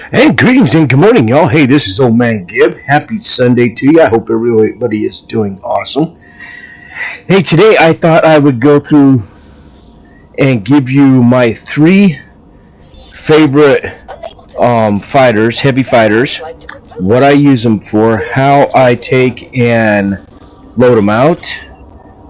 Hey, greetings and good morning, y'all. Hey, this is Old Man Gib. Happy Sunday to you. I hope everybody is doing awesome. Hey, today I thought I would go through and give you my three favorite fighters, heavy fighters, what I use them for, how I take and load them out,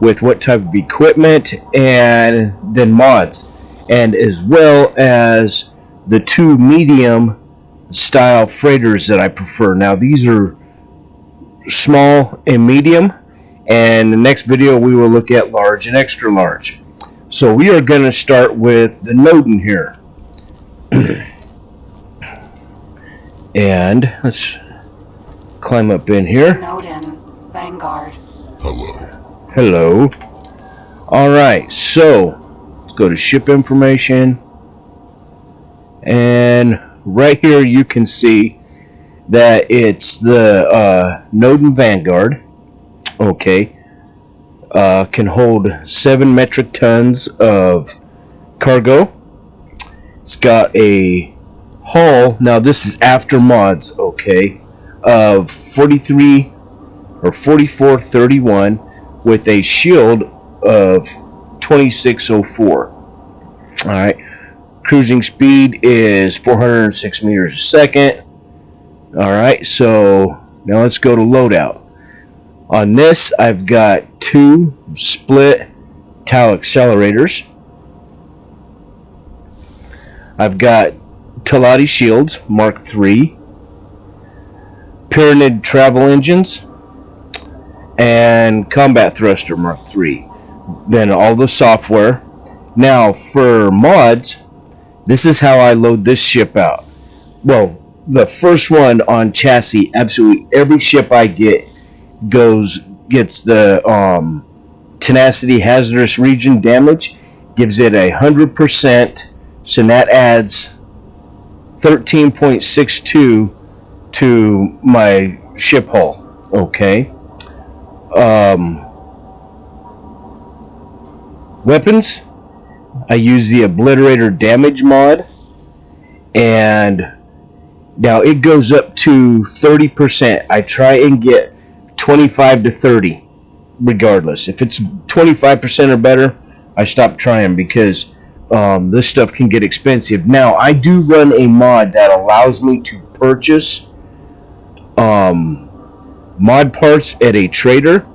with what type of equipment, and then mods, and as well as the two medium style freighters that I prefer. Now these are small and medium, and the next video we will look at large and extra large. So we are going to start with the Nodin here. And let's climb up in here. Nodin, Vanguard. Hello. Alright, so let's go to ship information, and right here you can see that it's the Nodin Vanguard. Okay, can hold 7 metric tons of cargo. It's got a hull, now this is after mods, okay, of 43 or 4431 with a shield of 2604. Alright, cruising speed is 406 meters a second. Alright, so now let's go to Loadout. On this, I've got 2 split tau accelerators. I've got Talati shields, Mark III, Pyramid travel engines, and combat thruster, Mark III. Then all the software. Now, for mods, this is how I load this ship out. Well, the first one on chassis, absolutely every ship I gets the tenacity hazardous region damage, gives it 100%, so that adds 13.62 to my ship hull. Okay. Weapons, I use the Obliterator damage mod, and now it goes up to 30%. I try and get 25 to 30 regardless. If it's 25% or better, I stop trying, because this stuff can get expensive. Now, I do run a mod that allows me to purchase mod parts at a trader,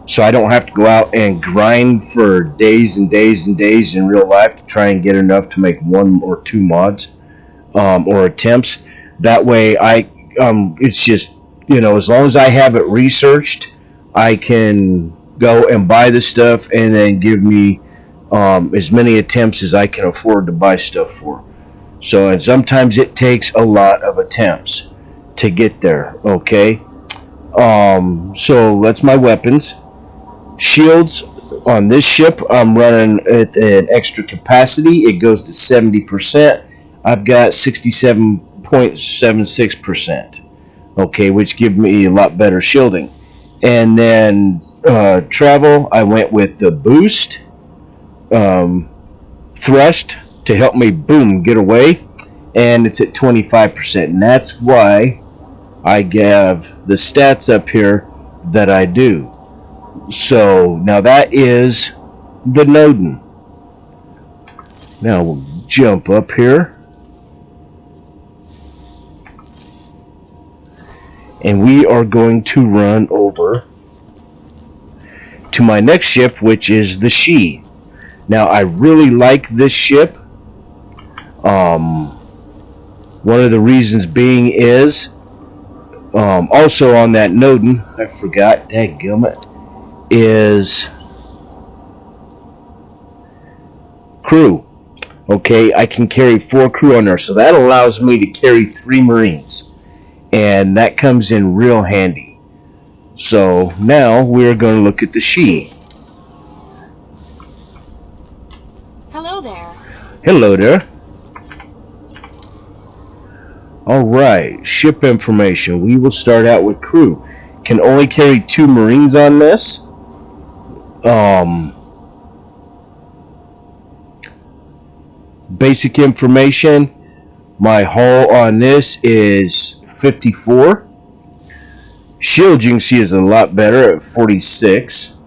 so I don't have to go out and grind for days and days and days in real life to try and get enough to make 1 or 2 mods or attempts. That way, it's just, as long as I have it researched, I can go and buy the stuff and then give me as many attempts as I can afford to buy stuff for. So, and sometimes it takes a lot of attempts to get there, okay? So that's my weapons. Shields, on this ship, I'm running at an extra capacity. It goes to 70%. I've got 67.76%, okay, which give me a lot better shielding. And then travel, I went with the boost thrust to help me, boom, get away, and it's at 25%, and that's why I have the stats up here that I do. So now that is the Nodin. Now we'll jump up here, and we are going to run over to my next ship, which is the She. Now, I really like this ship. One of the reasons being is, also on that Nodin, I forgot, dadgummit, is crew. Okay, I can carry 4 crew on there, so that allows me to carry 3 Marines, and that comes in real handy. So now we're going to look at the She. Hello there. Hello there. Alright, ship information. We will start out with crew. Can only carry 2 Marines on this. Basic information. My hull on this is 54. Shield, you can see, is a lot better at 46.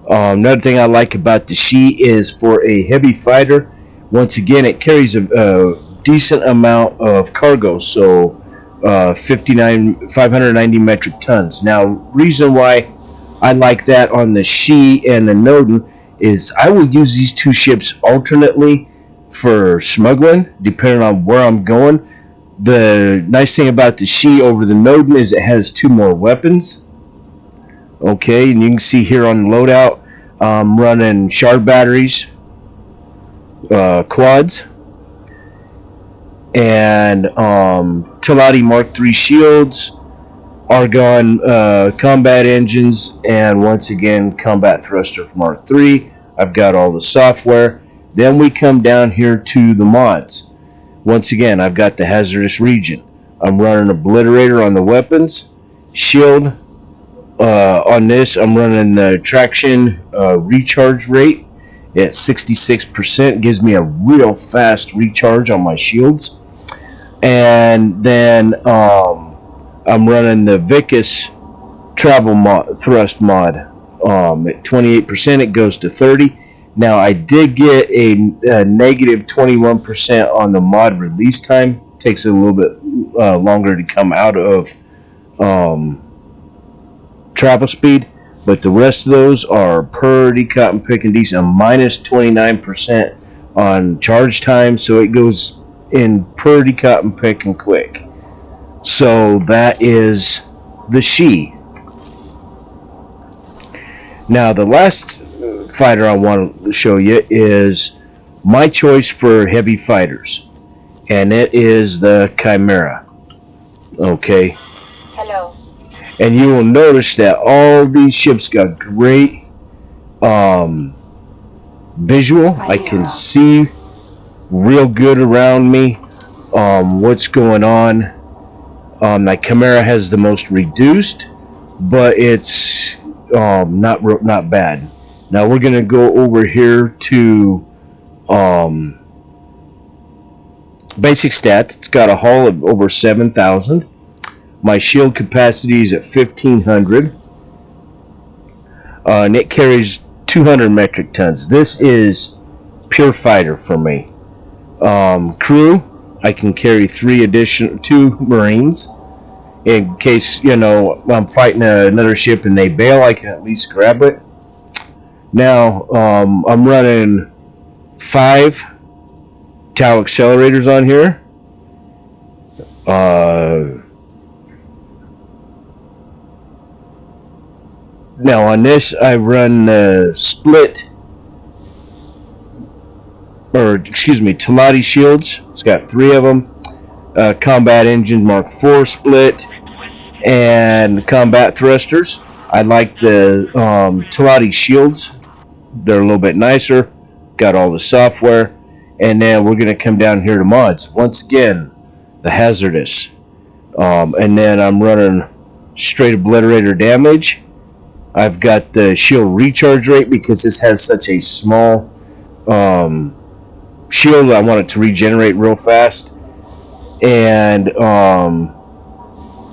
Another thing I like about the She is for a heavy fighter, once again, it carries a decent amount of cargo, so 590 metric tons. Now, reason why I like that on the She and the Nodin is I will use these two ships alternately for smuggling, depending on where I'm going. The nice thing about the She over the Nodin is it has 2 more weapons. Okay, and you can see here on the loadout, I'm running shard batteries, quads, and Talati Mark III shields, Argon combat engines, and once again combat thruster Mark III. I've got all the software. Then we come down here to the mods. Once again, I've got the hazardous region. I'm running Obliterator on the weapons, shield. On this, I'm running the traction recharge rate at 66%. Gives me a real fast recharge on my shields. And then I'm running the Vicus travel thrust mod. At 28%, it goes to 30. Now, I did get a negative 21% on the mod release time. Takes a little bit longer to come out of travel speed, but the rest of those are pretty cotton picking decent. Minus 29% on charge time, so it goes in pretty cotton picking quick. So that is the She. Now, the last fighter I want to show you is my choice for heavy fighters, and it is the Chimera. Okay. Hello. And you will notice that all these ships got great visual. I can see real good around me what's going on. The Chimera has the most reduced, but it's not bad. Now we're going to go over here to basic stats. It's got a hull of over 7,000. My shield capacity is at 1,500. And it carries 200 metric tons. This is pure fighter for me. Crew, I can carry 2 Marines. In case, I'm fighting another ship and they bail, I can at least grab it. Now, I'm running 5 Tau accelerators on here. Now on this, I run Talati shields. It's got 3 of them. Combat engine Mark IV split, and combat thrusters. I like the Talati shields. They're a little bit nicer. Got all the software. And then we're going to come down here to mods. Once again, the hazardous. And then I'm running straight obliterator damage. I've got the shield recharge rate because this has such a small shield. I want it to regenerate real fast. And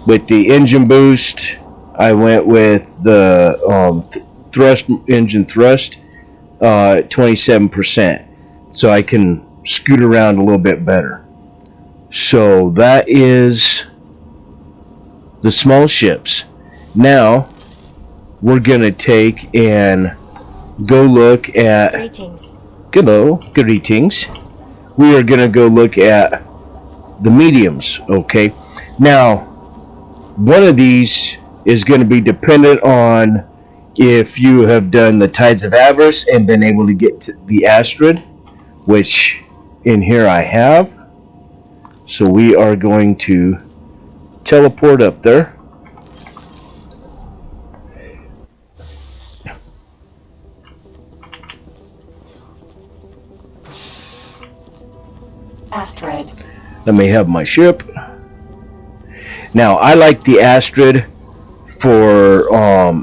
with the engine boost, I went with the engine thrust at 27%. So I can scoot around a little bit better. So that is the small ships. Now we're gonna take and go look at Greetings. greetings. We are gonna go look at the mediums. Okay. Now, one of these is going to be dependent on if you have done the Tides of Avarice and been able to get to the Astrid, which in here I have. So we are going to teleport up there. Astrid. Let me have my ship. Now, I like the Astrid for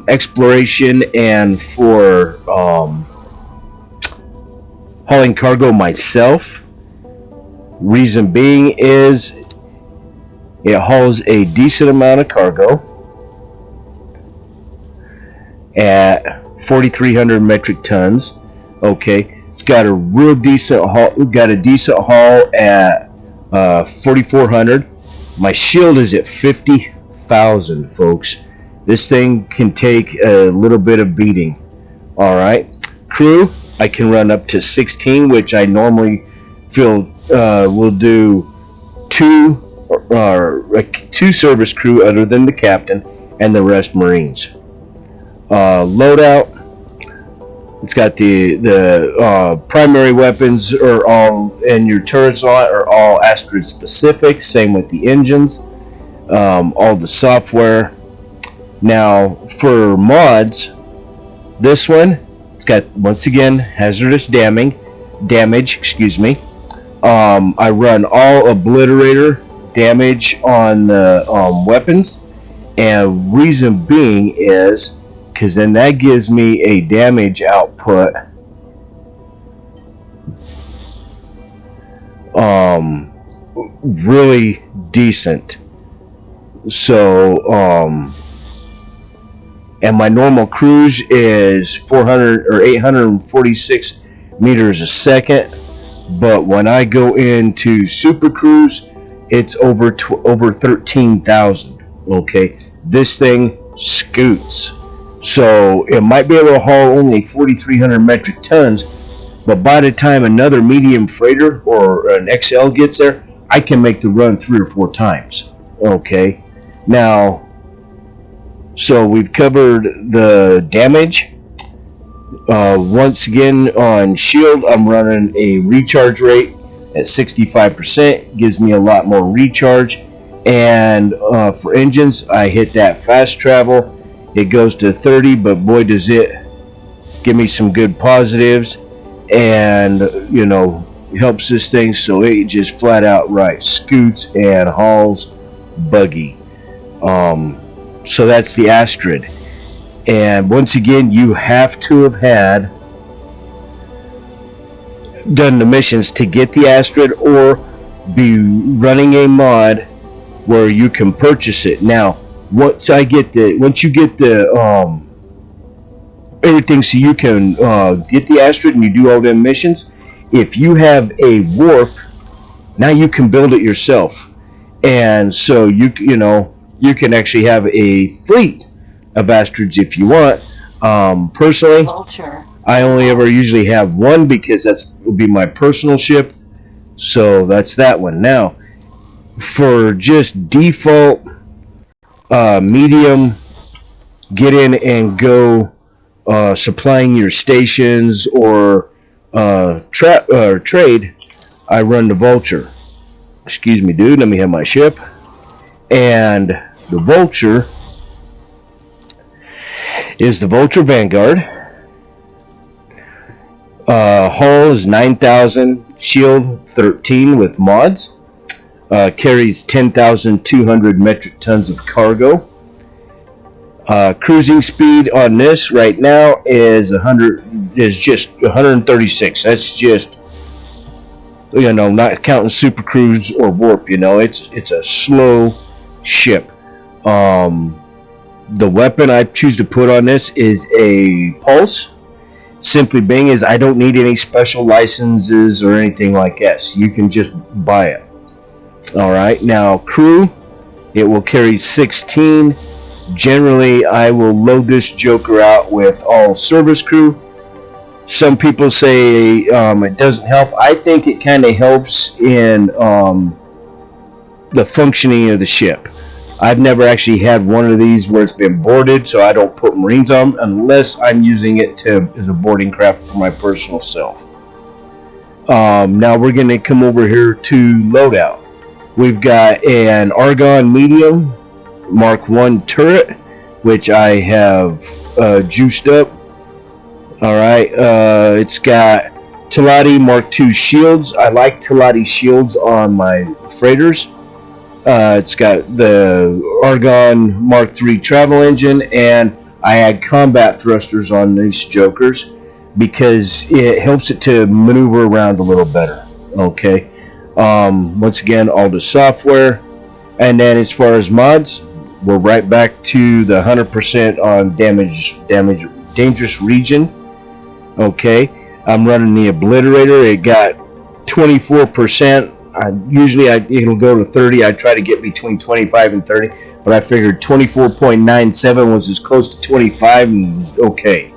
exploration and for hauling cargo myself. Reason being is it hauls a decent amount of cargo at 4,300 metric tons. Okay, it's got a real decent haul. Got a decent haul at 4,400. My shield is at 50,000, folks. This thing can take a little bit of beating. All right, crew, I can run up to 16, which I normally feel will do two service crew other than the captain, and the rest Marines. Loadout, it's got the primary weapons are all, and your turrets are all Astrid specific. Same with the engines, all the software. Now for mods, this one, it's got once again hazardous damage. Excuse me. I run all obliterator damage on the weapons, and reason being is because then that gives me a damage output really decent. So and my normal cruise is 400 or 846 meters a second, but when I go into super cruise, it's over 13,000. Okay, this thing scoots. So it might be able to haul only 4,300 metric tons, but by the time another medium freighter or an XL gets there, I can make the run 3 or 4 times. Okay, now, so we've covered the damage. Once again, on shield, I'm running a recharge rate at 65%. Gives me a lot more recharge. And for engines, I hit that fast travel. It goes to 30, but boy does it give me some good positives, and helps this thing so it just flat out right scoots and hauls buggy. So that's the Astrid. And once again, you have to have had done the missions to get the Astrid, or be running a mod where you can purchase it. Now, once you get the everything, so you can get the Astrid and you do all them missions. If you have a wharf, now you can build it yourself, and so you can actually have a fleet of Astrids if you want. Personally, Vulture. I only ever usually have one because will be my personal ship. So that's that one. Now, for just default medium, get in and go supplying your stations or trade, I run the Vulture. Excuse me, dude. Let me have my ship. And the Vulture is the Vulture Vanguard. Hull is 9,000, shield 13 with mods. Carries 10,200 metric tons of cargo. Cruising speed on this right now is just 136. That's just, not counting super cruise or warp. It's a slow ship. The weapon I choose to put on this is a pulse. Simply being is I don't need any special licenses or anything like that. So you can just buy it. All right. Now crew, it will carry 16. Generally, I will load this joker out with all service crew. Some people say it doesn't help. I think it kind of helps in the functioning of the ship. I've never actually had one of these where it's been boarded, so I don't put Marines on unless I'm using it as a boarding craft for my personal self. Now we're going to come over here to Loadout. We've got an Argon Medium Mark 1 turret, which I have juiced up. Alright, it's got Telati Mark 2 shields. I like Telati shields on my freighters. It's got the Argon Mark 3 travel engine, and I add combat thrusters on these jokers because it helps it to maneuver around a little better. Okay. Once again, all the software. And then as far as mods, we're right back to the 100% on dangerous region. Okay, I'm running the obliterator. It got 24%. It'll go to 30. I try to get between 25 and 30, but I figured 24.97 was as close to 25 and was okay.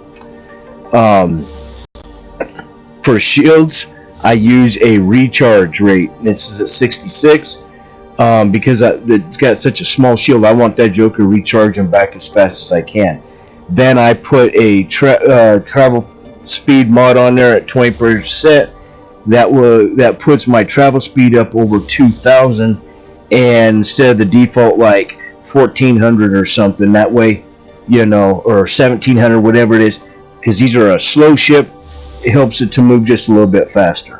For shields, I use a recharge rate. This is at 66. Because it's got such a small shield, I want that Joker recharging back as fast as I can. Then I put a travel speed mod on there at 20%. That puts my travel speed up over 2,000, and instead of the default like 1,400 or something. That way, or 1,700, whatever it is, because these are a slow ship. It helps it to move just a little bit faster.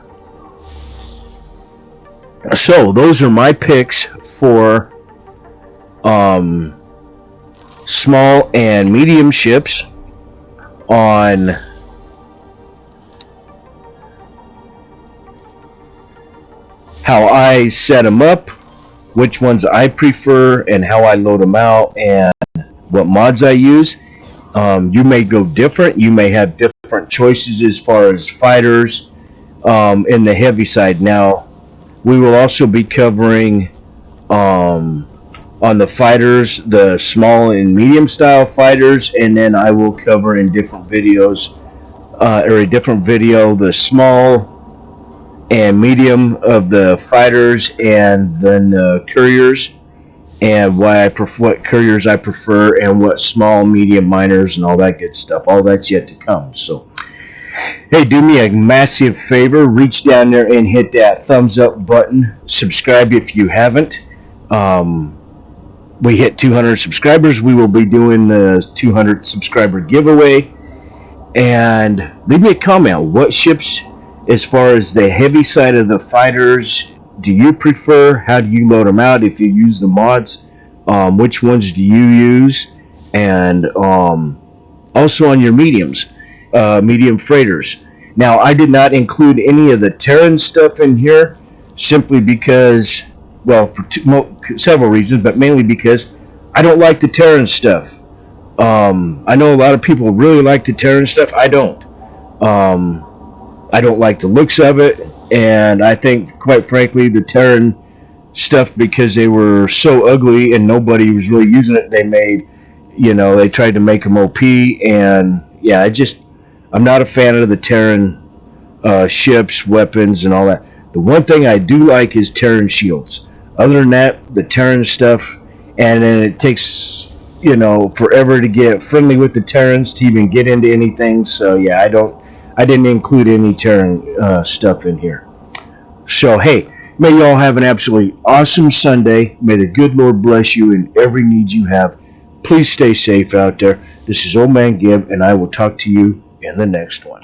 So those are my picks for small and medium ships on how I set them up, which ones I prefer, and how I load them out, and what mods I use. You may go different. You may have different choices as far as fighters in the heavy side. Now, we will also be covering on the fighters, the small and medium style fighters, and then I will cover in different videos, or a different video, the small and medium of the fighters, and then the couriers, and what couriers I prefer, and what small, medium, minors, and all that good stuff. All that's yet to come. So, hey, do me a massive favor. Reach down there and hit that thumbs up button. Subscribe if you haven't. We hit 200 subscribers. We will be doing the 200 subscriber giveaway. And leave me a comment. What ships, as far as the heavy side of the fighters, do you prefer? How do you load them out if you use the mods? Which ones do you use? And also on your mediums. Medium freighters. Now, I did not include any of the Terran stuff in here, simply because, well, for several reasons, but mainly because I don't like the Terran stuff. I know a lot of people really like the Terran stuff. I don't. I don't like the looks of it, and I think, quite frankly, the Terran stuff, because they were so ugly and nobody was really using it, they tried to make them OP, and yeah, I'm not a fan of the Terran ships, weapons, and all that. The one thing I do like is Terran shields. Other than that, the Terran stuff, and then it takes, forever to get friendly with the Terrans to even get into anything. So yeah, I didn't include any Terran stuff in here. So hey, may you all have an absolutely awesome Sunday. May the good Lord bless you in every need you have. Please stay safe out there. This is Old Man Gib, and I will talk to you in the next one.